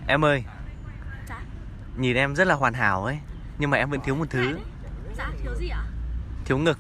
Em ơi, Dạ. nhìn em rất là hoàn hảo ấy, nhưng mà em vẫn thiếu một thứ. Dạ, thiếu gì ạ? Thiếu ngực.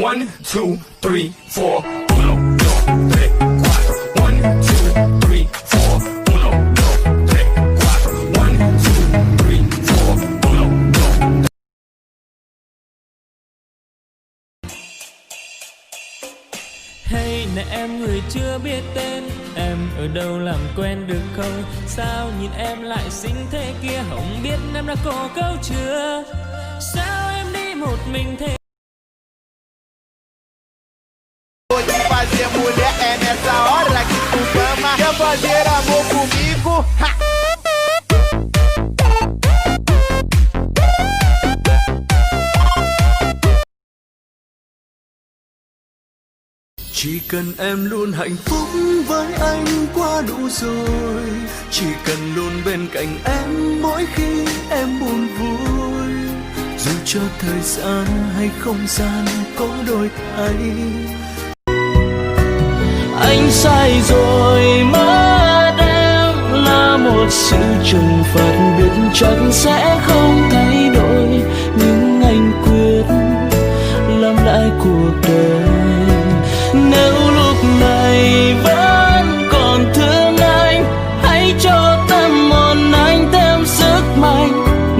One, two, three, four. Uno, dos, tres, cuatro. One, two, three, four. Uno, dos, tres, cuatro. One, two, three, four. Uno, dos. Hey này em người chưa biết tên, em ở đâu làm quen được không? Sao nhìn em lại xinh thế kia, không biết em đã có câu chưa? Sao em đi một mình thế? De fazer mulher é nessa hora que tu chama. Quer fazer amor comigo? Ha! Chỉ cần em luôn hạnh phúc với anh quá đủ rồi. Chỉ cần luôn bên cạnh em mỗi khi em buồn vui. Dù cho thời gian hay không gian có đổi thay. Anh sai rồi mất em là một sự trừng phạt, biết chắc sẽ không thay đổi, nhưng anh quyết làm lại cuộc đời. Nếu lúc này vẫn còn thương anh, hãy cho tâm hồn anh thêm sức mạnh.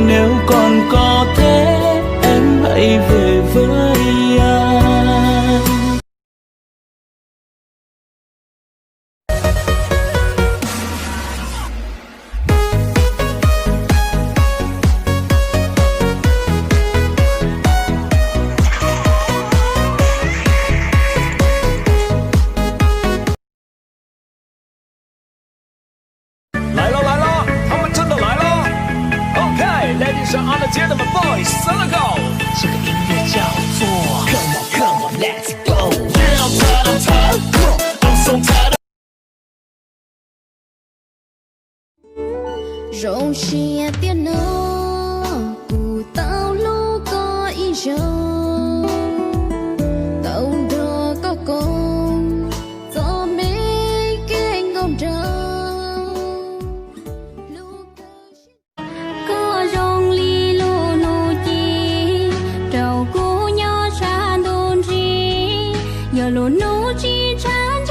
Nếu còn có thế em hãy về với anh. Ladies and gentlemen, boys, let's go。这个音乐叫做 Come on, come on, let's go。Yeah, I'm tired, I'm tired. I'm so tired. 容些电脑不到路过一生，到多个工做没给工整。có rong li lu nu chi trầu cú nhỏ san đôn chi giờ lu nu chi chan